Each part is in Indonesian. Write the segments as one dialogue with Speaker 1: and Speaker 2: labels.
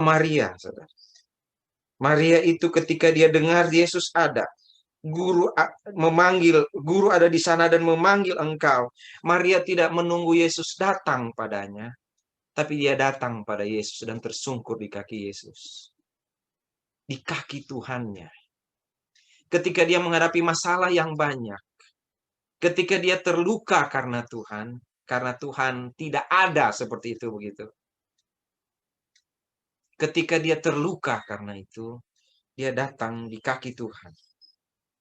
Speaker 1: Maria, saudara. Maria itu ketika dia dengar Yesus ada, guru ada di sana dan memanggil engkau. Maria tidak menunggu Yesus datang padanya, tapi dia datang pada Yesus dan tersungkur di kaki Yesus. Di kaki Tuhannya. Ketika dia menghadapi masalah yang banyak, ketika dia terluka karena Tuhan tidak ada seperti itu begitu. Ketika dia terluka karena itu, dia datang di kaki Tuhan.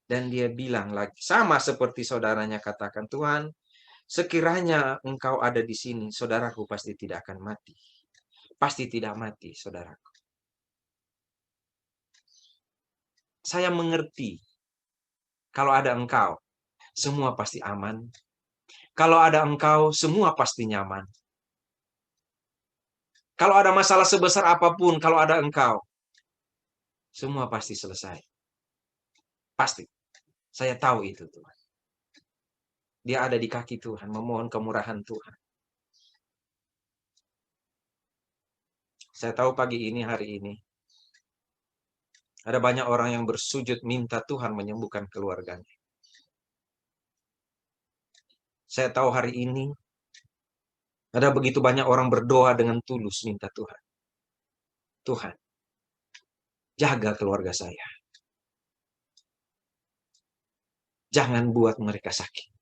Speaker 1: Dan dia bilang lagi, sama seperti saudaranya katakan, Tuhan, sekiranya engkau ada di sini, saudaraku pasti tidak akan mati. Pasti tidak mati, saudaraku. Saya mengerti, kalau ada engkau, semua pasti aman. Kalau ada engkau, semua pasti nyaman. Kalau ada masalah sebesar apapun, kalau ada engkau, semua pasti selesai. Pasti. Saya tahu itu, Tuhan. Dia ada di kaki Tuhan, memohon kemurahan Tuhan. Saya tahu pagi ini, hari ini, ada banyak orang yang bersujud minta Tuhan menyembuhkan keluarganya. Saya tahu hari ini, ada begitu banyak orang berdoa dengan tulus minta Tuhan. Tuhan, jaga keluarga saya. Jangan buat mereka sakit.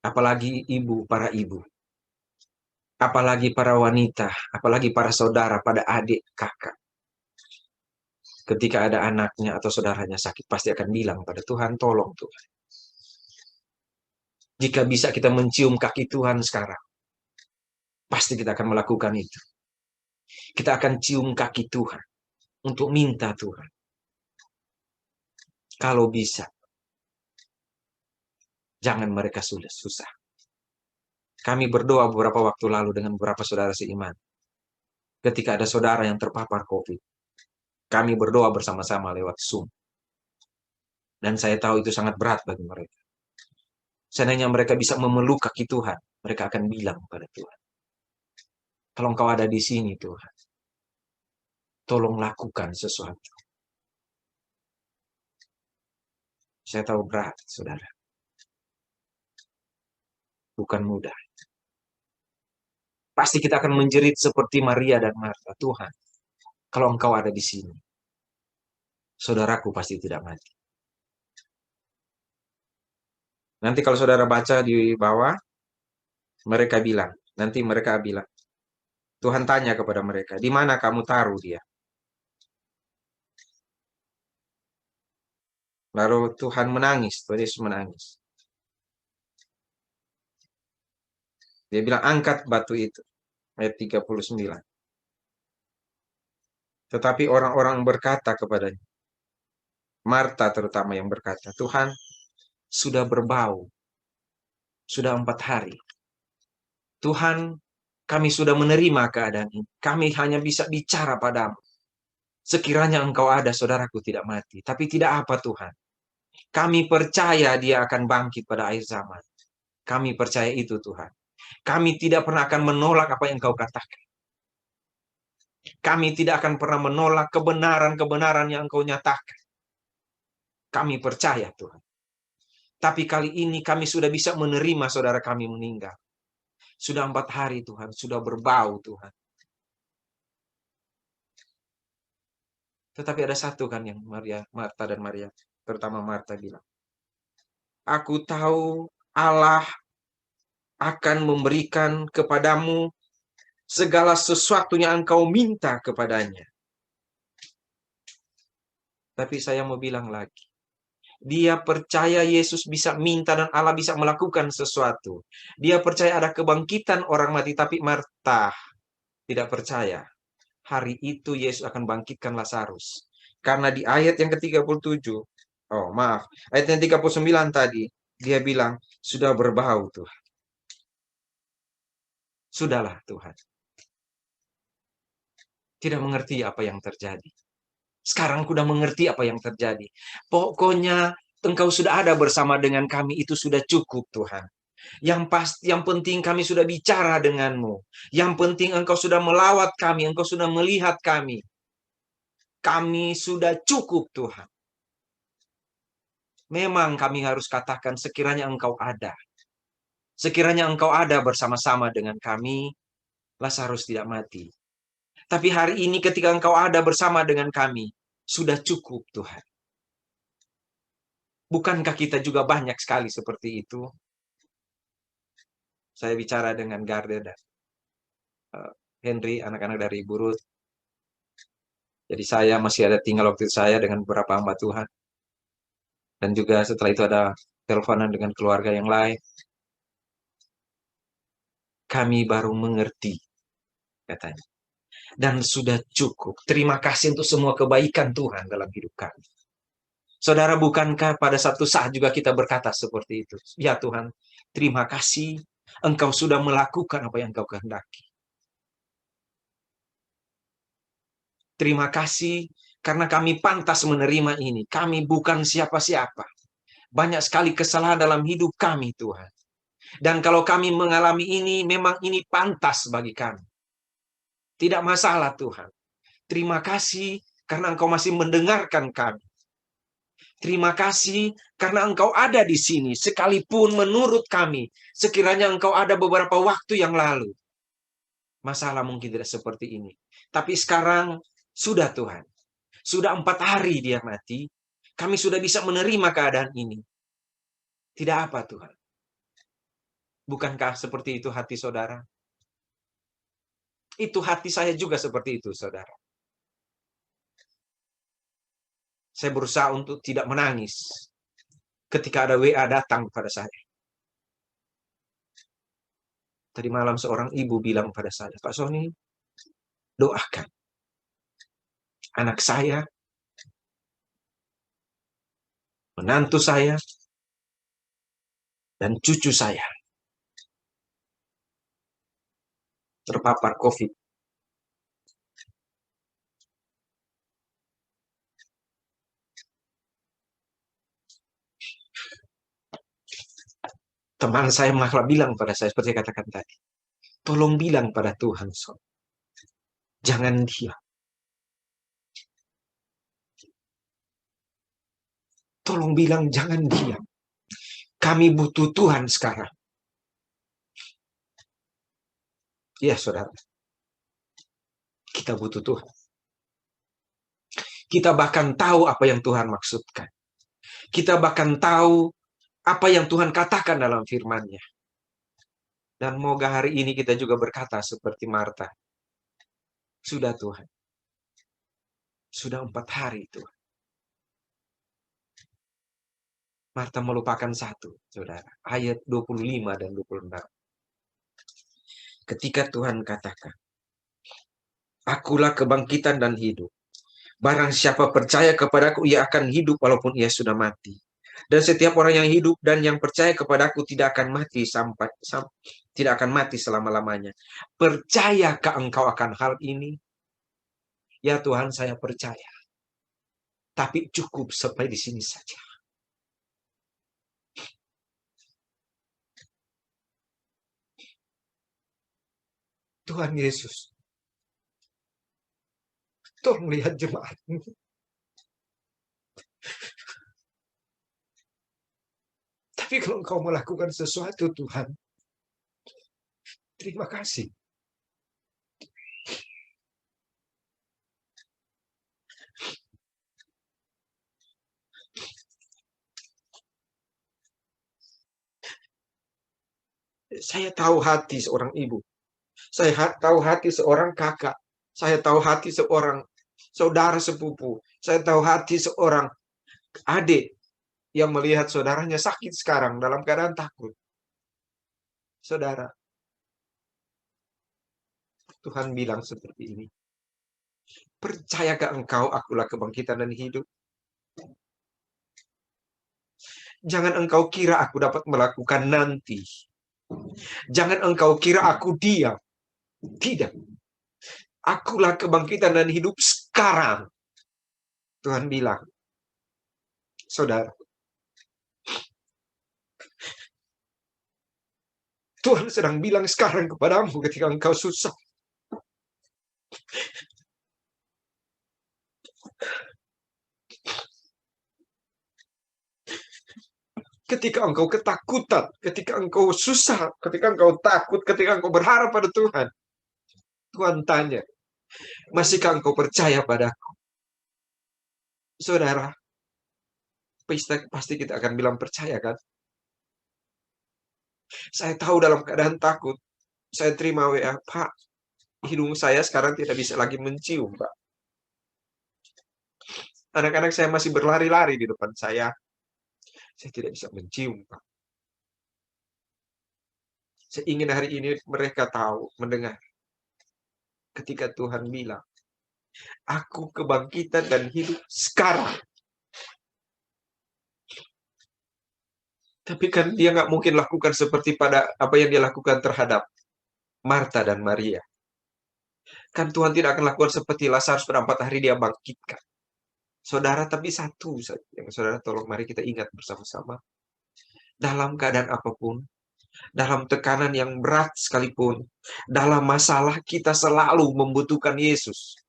Speaker 1: Apalagi para ibu. Apalagi para wanita. Apalagi para saudara, pada adik, kakak. Ketika ada anaknya atau saudaranya sakit, pasti akan bilang pada Tuhan, tolong Tuhan. Jika bisa kita mencium kaki Tuhan sekarang, pasti kita akan melakukan itu. Kita akan cium kaki Tuhan untuk minta Tuhan. Kalau bisa, jangan mereka susah. Kami berdoa beberapa waktu lalu dengan beberapa saudara seiman. Ketika ada saudara yang terpapar COVID, kami berdoa bersama-sama lewat Zoom. Dan saya tahu itu sangat berat bagi mereka. Seandainya mereka bisa memeluk kaki Tuhan, mereka akan bilang pada Tuhan, kalau engkau ada di sini Tuhan, tolong lakukan sesuatu. Saya tahu berat, saudara. Bukan mudah. Pasti kita akan menjerit seperti Maria dan Marta. Tuhan, kalau engkau ada di sini, saudaraku pasti tidak mati. Nanti kalau saudara baca di bawah, nanti mereka bilang, Tuhan tanya kepada mereka, di mana kamu taruh dia? Lalu Tuhan menangis, Tuhan Yesus menangis. Dia bilang, angkat batu itu. Ayat 39. Tetapi orang-orang berkata kepadanya, Marta terutama yang berkata, Tuhan, sudah berbau. Sudah 4 hari. Tuhan, kami sudah menerima keadaan ini. Kami hanya bisa bicara padamu. Sekiranya engkau ada, saudaraku tidak mati. Tapi tidak apa Tuhan. Kami percaya dia akan bangkit pada akhir zaman. Kami percaya itu Tuhan. Kami tidak pernah akan menolak apa yang engkau katakan. Kami tidak akan pernah menolak kebenaran-kebenaran yang engkau nyatakan. Kami percaya Tuhan. Tapi kali ini kami sudah bisa menerima saudara kami meninggal. Sudah 4 hari Tuhan. Sudah berbau Tuhan. Tetapi ada satu kan yang Marta dan Maria, terutama Marta bilang, aku tahu Allah akan memberikan kepadamu segala sesuatu yang engkau minta kepadanya. Tapi saya mau bilang lagi, dia percaya Yesus bisa minta dan Allah bisa melakukan sesuatu. Dia percaya ada kebangkitan orang mati, tapi Marta tidak percaya. Hari itu Yesus akan bangkitkan Lazarus. Karena di ayat yang ke-37, ayat yang 39 tadi, dia bilang, sudah berbau Tuhan. Sudahlah Tuhan. Tidak mengerti apa yang terjadi. Sekarang sudah mengerti apa yang terjadi. Pokoknya engkau sudah ada bersama dengan kami, itu sudah cukup Tuhan. Yang penting kami sudah bicara denganmu. Yang penting engkau sudah melawat kami, engkau sudah melihat kami. Kami sudah cukup, Tuhan. Memang kami harus katakan sekiranya engkau ada. Sekiranya engkau ada bersama-sama dengan kami, Lazarus tidak mati. Tapi hari ini ketika engkau ada bersama dengan kami, sudah cukup, Tuhan. Bukankah kita juga banyak sekali seperti itu? Saya bicara dengan Garda dan Henry, anak-anak dari Ibu Ruth. Jadi saya masih ada tinggal waktu saya dengan beberapa hamba Tuhan. Dan juga setelah itu ada teleponan dengan keluarga yang lain. Kami baru mengerti, katanya. Dan sudah cukup. Terima kasih untuk semua kebaikan Tuhan dalam hidup kami. Saudara, bukankah pada satu saat juga kita berkata seperti itu? Ya Tuhan, terima kasih. Engkau sudah melakukan apa yang Engkau kehendaki. Terima kasih karena kami pantas menerima ini. Kami bukan siapa-siapa. Banyak sekali kesalahan dalam hidup kami, Tuhan. Dan kalau kami mengalami ini, memang ini pantas bagi kami. Tidak masalah, Tuhan. Terima kasih karena Engkau masih mendengarkan kami. Terima kasih karena Engkau ada di sini. Sekalipun menurut kami, sekiranya Engkau ada beberapa waktu yang lalu. Masalah mungkin tidak seperti ini. Tapi sekarang sudah, Tuhan. Sudah 4 hari dia mati. Kami sudah bisa menerima keadaan ini. Tidak apa, Tuhan. Bukankah seperti itu hati saudara? Itu hati saya juga seperti itu, saudara. Saya berusaha untuk tidak menangis ketika ada WA datang kepada saya. Tadi malam seorang ibu bilang pada saya, Pak Sony, doakan anak saya, menantu saya, dan cucu saya terpapar COVID. Teman saya malah bilang pada saya, seperti katakan tadi, tolong bilang pada Tuhan, Son, jangan diam. Tolong bilang jangan diam. Kami butuh Tuhan sekarang. Ya, saudara. Kita butuh Tuhan. Kita bahkan tahu apa yang Tuhan maksudkan. Kita bahkan tahu apa yang Tuhan katakan dalam firman-Nya. Dan moga hari ini kita juga berkata seperti Marta. Sudah Tuhan. Sudah 4 hari Tuhan. Marta melupakan satu, saudara. Ayat 25 dan 26. Ketika Tuhan katakan, Akulah kebangkitan dan hidup. Barang siapa percaya kepadaku, ia akan hidup walaupun ia sudah mati. Dan setiap orang yang hidup dan yang percaya kepadaku tidak akan mati tidak akan mati selama-lamanya. Percayakah engkau akan hal ini? Ya Tuhan, saya percaya. Tapi cukup sampai di sini saja. Tuhan Yesus, tolong lihat jemaat ini. Tapi kalau engkau melakukan sesuatu, Tuhan, terima kasih. Saya tahu hati seorang ibu. Saya tahu hati seorang kakak. Saya tahu hati seorang saudara sepupu. Saya tahu hati seorang adik yang melihat saudaranya sakit sekarang dalam keadaan takut. Saudara, Tuhan bilang seperti ini. Percayakah engkau akulah kebangkitan dan hidup? Jangan engkau kira aku dapat melakukan nanti. Jangan engkau kira aku diam. Tidak. Akulah kebangkitan dan hidup sekarang. Tuhan bilang, saudara, Tuhan sedang bilang sekarang kepadamu ketika engkau susah. Ketika engkau ketakutan, ketika engkau susah, ketika engkau takut, ketika engkau berharap pada Tuhan. Tuhan tanya, masihkah engkau percaya padaku? Saudara, pasti kita akan bilang percaya kan? Saya tahu dalam keadaan takut, saya terima WA, Pak, hidung saya sekarang tidak bisa lagi mencium, Pak. Anak-anak saya masih berlari-lari di depan saya. Saya tidak bisa mencium, Pak. Saya ingin hari ini mereka tahu, mendengar. Ketika Tuhan bilang, aku kebangkitan dan hidup sekarang. Tapi kan dia nggak mungkin lakukan seperti pada apa yang dia lakukan terhadap Marta dan Maria. Kan Tuhan tidak akan lakukan seperti Lazarus pada 4 hari dia bangkitkan. Saudara, tapi satu saja yang saudara tolong mari kita ingat bersama-sama. Dalam keadaan apapun, dalam tekanan yang berat sekalipun, dalam masalah kita selalu membutuhkan Yesus.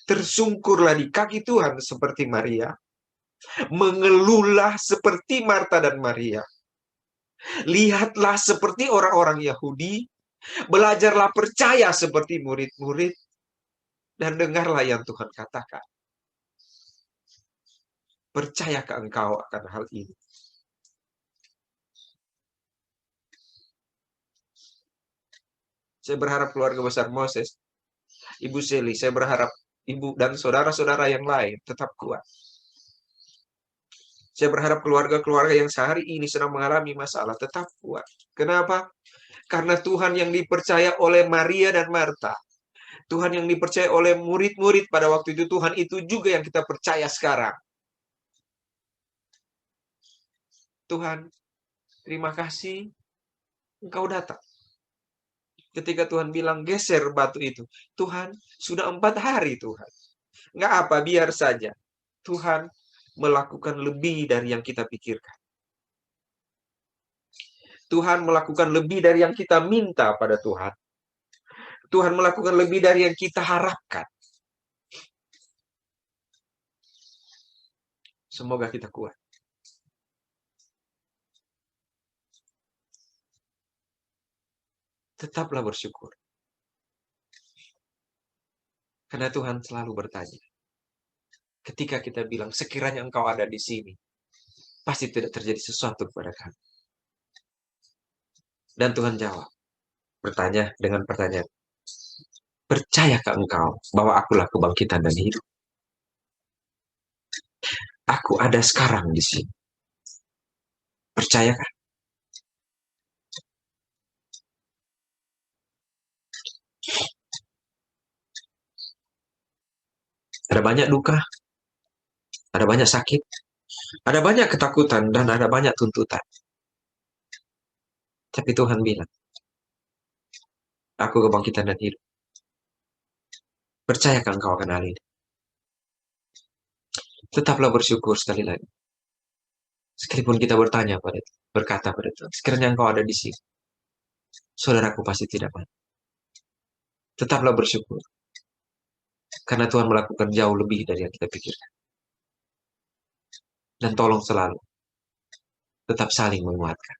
Speaker 1: Tersungkurlah di kaki Tuhan seperti Maria. Mengeluhlah seperti Marta dan Maria. Lihatlah seperti orang-orang Yahudi. Belajarlah percaya seperti murid-murid. Dan dengarlah yang Tuhan katakan. Percayakah engkau akan hal ini? Saya berharap keluarga besar Moses, Ibu Seli, saya berharap ibu dan saudara-saudara yang lain tetap kuat. Saya berharap keluarga-keluarga yang sehari ini sedang mengalami masalah tetap kuat. Kenapa? Karena Tuhan yang dipercaya oleh Maria dan Marta, Tuhan yang dipercaya oleh murid-murid pada waktu itu, Tuhan itu juga yang kita percaya sekarang. Tuhan, terima kasih engkau datang. Ketika Tuhan bilang geser batu itu, Tuhan sudah 4 hari Tuhan. Nggak apa, biar saja. Tuhan melakukan lebih dari yang kita pikirkan. Tuhan melakukan lebih dari yang kita minta pada Tuhan. Tuhan melakukan lebih dari yang kita harapkan. Semoga kita kuat. Tetaplah bersyukur. Karena Tuhan selalu bertanya. Ketika kita bilang, sekiranya engkau ada di sini, pasti tidak terjadi sesuatu kepada kami. Dan Tuhan jawab, bertanya dengan pertanyaan, percayakah engkau bahwa akulah kebangkitan dan hidup? Aku ada sekarang di sini. Percayakah? Ada banyak duka, ada banyak sakit, ada banyak ketakutan, dan ada banyak tuntutan. Tapi Tuhan bilang, aku kebangkitan dan hidup. Percayakah engkau akan hal ini? Tetaplah bersyukur sekali lagi. Sekalipun kita berkata pada Tuhan, sekiranya engkau ada di sini, saudaraku pasti tidak mati. Tetaplah bersyukur. Karena Tuhan melakukan jauh lebih dari yang kita pikirkan. Dan tolong selalu tetap saling menguatkan.